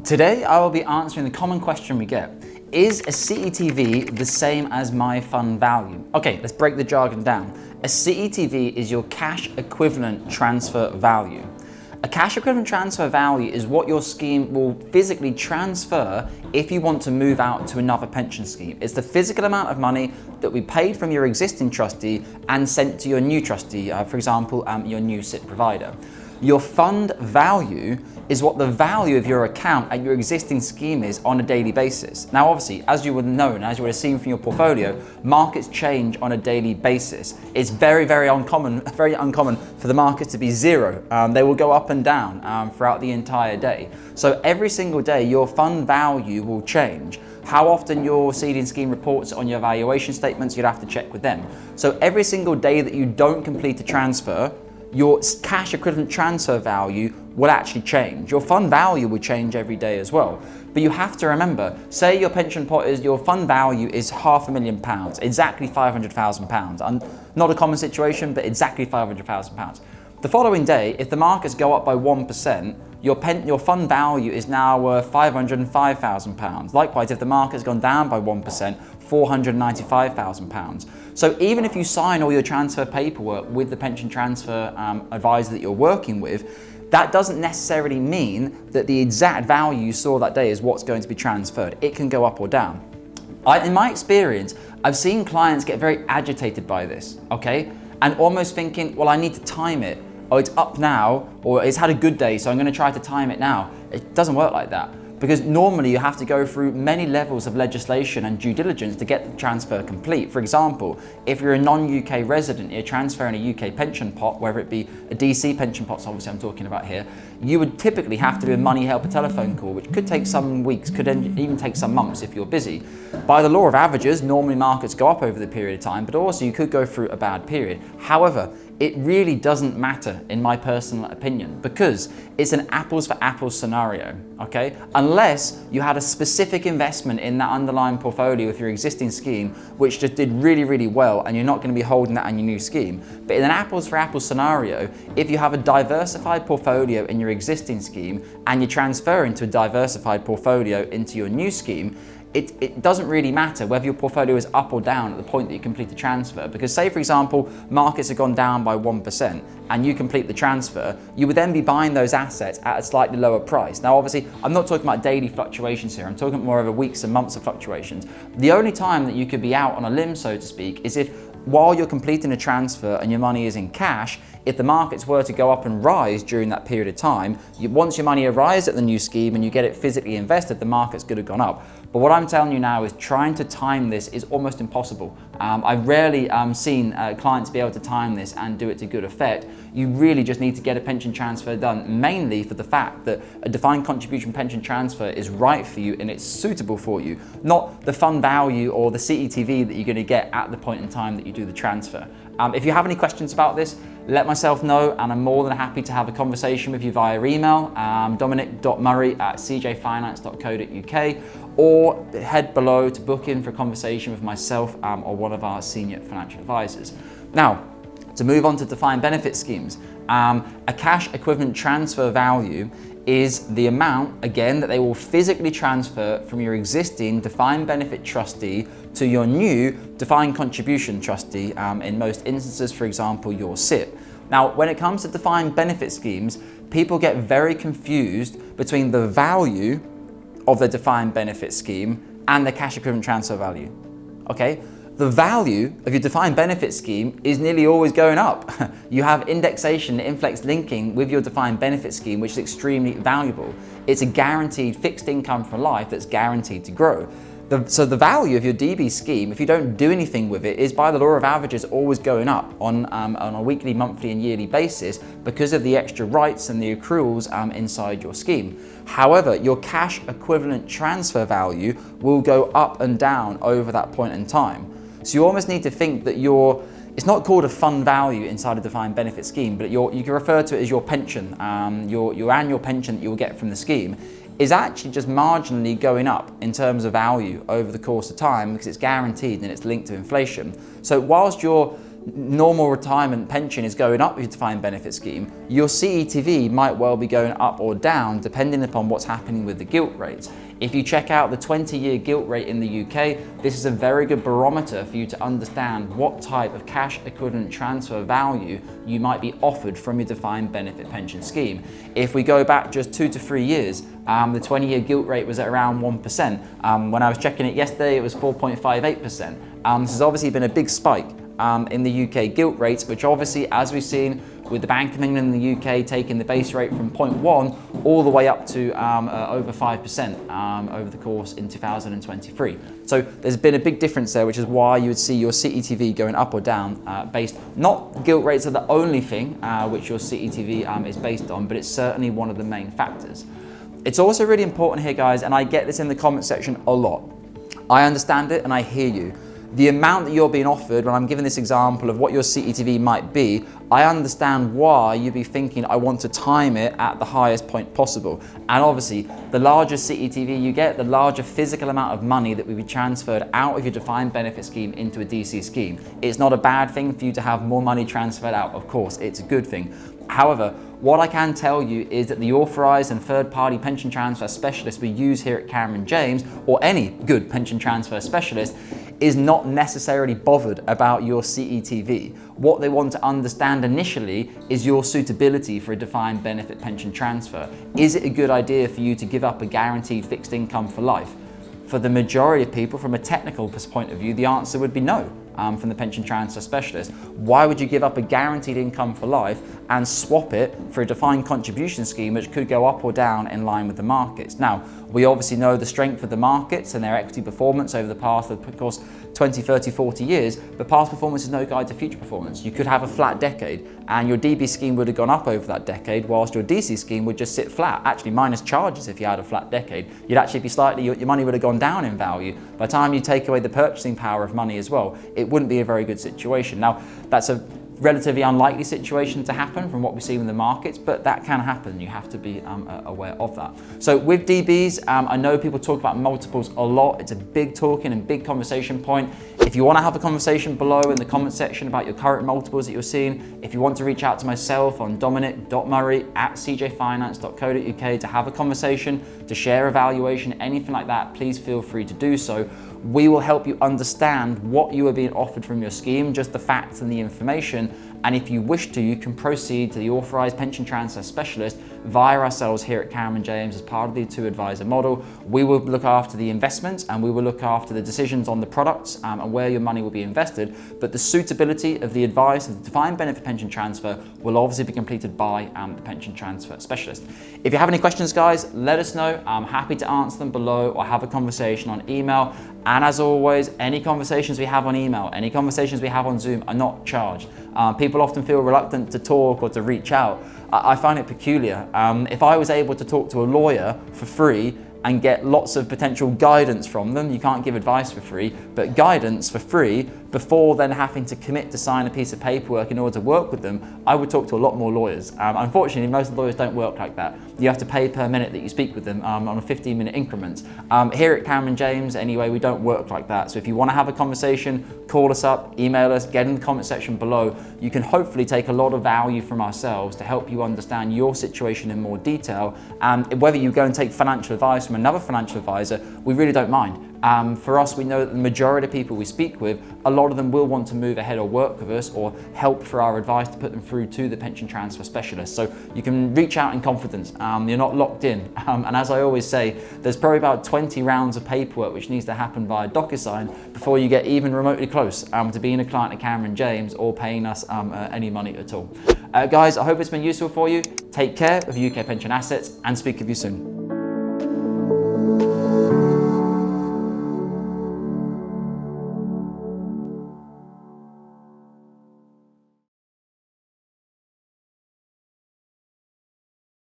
Today, I will be answering the common question we get. Is a CETV the same as my fund value? Okay, let's break the jargon down. A CETV is your cash equivalent transfer value. A cash equivalent transfer value is what your scheme will physically transfer if you want to move out to another pension scheme. It's the physical amount of money that we paid from your existing trustee and sent to your new trustee, for example, your new SIP provider. Your fund value is what the value of your account at your existing scheme is on a daily basis. Now, obviously, as you would know and as you would have seen from your portfolio, markets change on a daily basis. It's very uncommon for the markets to be zero. They will go up and down throughout the entire day. So every single day, your fund value will change. How often your seeding scheme reports on your valuation statements, you'd have to check with them. So every single day that you don't complete a transfer, your cash equivalent transfer value will actually change. Your fund value will change every day as well. But you have to remember, say your pension pot is, your fund value is £500,000, exactly £500,000. Not a common situation, but exactly £500,000. The following day, if the markets go up by 1%, your fund value is now worth £505,000. Likewise, if the market's gone down by 1%, £495,000. So even if you sign all your transfer paperwork with the pension transfer advisor that you're working with, that doesn't necessarily mean that the exact value you saw that day is what's going to be transferred. It can go up or down. In my experience, I've seen clients get very agitated by this, okay? And almost thinking, well, I need to time it. Oh, it's up now, or it's had a good day, so I'm gonna try to time it now. It doesn't work like that. Because normally you have to go through many levels of legislation and due diligence to get the transfer complete. For example, if you're a non-UK resident, you're transferring a UK pension pot, whether it be a DC pension pot, obviously I'm talking about here, you would typically have to do a money helper telephone call, which could take some weeks, could even take some months if you're busy. By the law of averages, normally markets go up over the period of time, but also you could go through a bad period. However, it really doesn't matter in my personal opinion because it's an apples for apples scenario, okay? Unless you had a specific investment in that underlying portfolio with your existing scheme, which just did really well and you're not gonna be holding that on your new scheme. But in an apples for apples scenario, if you have a diversified portfolio in your existing scheme and you're transferring to a diversified portfolio into your new scheme, it doesn't really matter whether your portfolio is up or down at the point that you complete the transfer. Because say, for example, markets have gone down by 1% and you complete the transfer, you would then be buying those assets at a slightly lower price. Now, obviously, I'm not talking about daily fluctuations here. I'm talking more over weeks and months of fluctuations. The only time that you could be out on a limb, so to speak, is if while you're completing a transfer and your money is in cash, if the markets were to go up and rise during that period of time, once your money arrives at the new scheme and you get it physically invested, the markets could have gone up. But what I'm telling you now is trying to time this is almost impossible. I've rarely seen clients be able to time this and do it to good effect. You really just need to get a pension transfer done, mainly for the fact that a defined contribution pension transfer is right for you and it's suitable for you, not the fund value or the CETV that you're going to get at the point in time that you do the transfer. If you have any questions about this, let myself know and I'm more than happy to have a conversation with you via email, dominic.murray@cjfinance.co.uk, or head below to book in for a conversation with myself or one of our senior financial advisors. Now, to move on to defined benefit schemes, a cash equivalent transfer value is the amount, again, that they will physically transfer from your existing defined benefit trustee to your new defined contribution trustee, in most instances, for example, your SIP. Now, when it comes to defined benefit schemes, people get very confused between the value of the defined benefit scheme and the cash equivalent transfer value, okay? The value of your defined benefit scheme is nearly always going up. You have indexation, inflex linking with your defined benefit scheme, which is extremely valuable. It's a guaranteed fixed income for life that's guaranteed to grow. So the value of your DB scheme, if you don't do anything with it, is by the law of averages always going up on a weekly, monthly and yearly basis because of the extra rights and the accruals inside your scheme. However, your cash equivalent transfer value will go up and down over that point in time. So you almost need to think that it's not called a fund value inside a defined benefit scheme, but you can refer to it as your pension, your annual pension that you'll get from the scheme is actually just marginally going up in terms of value over the course of time because it's guaranteed and it's linked to inflation. So whilst your normal retirement pension is going up with your defined benefit scheme, your CETV might well be going up or down depending upon what's happening with the gilt rates. If you check out the 20-year gilt rate in the UK, this is a very good barometer for you to understand what type of cash equivalent transfer value you might be offered from your defined benefit pension scheme. If we go back just 2 to 3 years, the 20-year gilt rate was at around 1%. When I was checking it yesterday, it was 4.58%. This has obviously been a big spike in the UK gilt rates, which obviously, as we've seen with the Bank of England in the UK taking the base rate from 0.1 all the way up to over 5% over the course in 2023. So there's been a big difference there, which is why you would see your CETV going up or down based, not gilt rates are the only thing which your CETV is based on, but it's certainly one of the main factors. It's also really important here, guys, and I get this in the comment section a lot. I understand it and I hear you. The amount that you're being offered, when I'm giving this example of what your CETV might be, I understand why you'd be thinking, I want to time it at the highest point possible. And obviously, the larger CETV you get, the larger physical amount of money that will be transferred out of your defined benefit scheme into a DC scheme. It's not a bad thing for you to have more money transferred out, of course, it's a good thing. However, what I can tell you is that the authorised and third-party pension transfer specialist we use here at Cameron James, or any good pension transfer specialist, is not necessarily bothered about your CETV. What they want to understand initially is your suitability for a defined benefit pension transfer. Is it a good idea for you to give up a guaranteed fixed income for life? For the majority of people, from a technical point of view, the answer would be no. From the pension transfer specialist. Why would you give up a guaranteed income for life and swap it for a defined contribution scheme which could go up or down in line with the markets? Now, we obviously know the strength of the markets and their equity performance over the past, of course, 20, 30, 40 years, but past performance is no guide to future performance. You could have a flat decade and your DB scheme would have gone up over that decade, whilst your DC scheme would just sit flat, actually minus charges if you had a flat decade. You'd actually be slightly, your money would have gone down in value. By the time you take away the purchasing power of money as well, it wouldn't be a very good situation. Now, that's a relatively unlikely situation to happen from what we see in the markets, but that can happen. You have to be aware of that. So with DBs, I know people talk about multiples a lot. It's a big talking and big conversation point. If you want to have a conversation below in the comment section about your current multiples that you're seeing, if you want to reach out to myself on dominic.murray@cjfinance.co.uk to have a conversation, to share a valuation, anything like that, please feel free to do so. We will help you understand what you are being offered from your scheme, just the facts and the information. And if you wish to, you can proceed to the authorised pension transfer specialist via ourselves here at Cameron James as part of the 2-advisor model. We will look after the investments and we will look after the decisions on the products and where your money will be invested. But the suitability of the advice of the defined benefit pension transfer will obviously be completed by the pension transfer specialist. If you have any questions, guys, let us know. I'm happy to answer them below or have a conversation on email. And as always, any conversations we have on email, any conversations we have on Zoom are not charged. People often feel reluctant to talk or to reach out. I find it peculiar. If I was able to talk to a lawyer for free and get lots of potential guidance from them, you can't give advice for free, but guidance for free before then having to commit to sign a piece of paperwork in order to work with them, I would talk to a lot more lawyers. Unfortunately, most lawyers don't work like that. You have to pay per minute that you speak with them on a 15-minute increment. Here at Cameron James, anyway, we don't work like that. So if you want to have a conversation, call us up, email us, get in the comment section below. You can hopefully take a lot of value from ourselves to help you understand your situation in more detail. And whether you go and take financial advice from another financial advisor, we really don't mind. For us, we know that the majority of people we speak with, a lot of them will want to move ahead or work with us or help for our advice to put them through to the pension transfer specialist. So you can reach out in confidence. You're not locked in. And as I always say, there's probably about 20 rounds of paperwork which needs to happen via DocuSign before you get even remotely close to being a client of Cameron James or paying us any money at all. Guys, I hope it's been useful for you. Take care of UK pension assets and speak with you soon.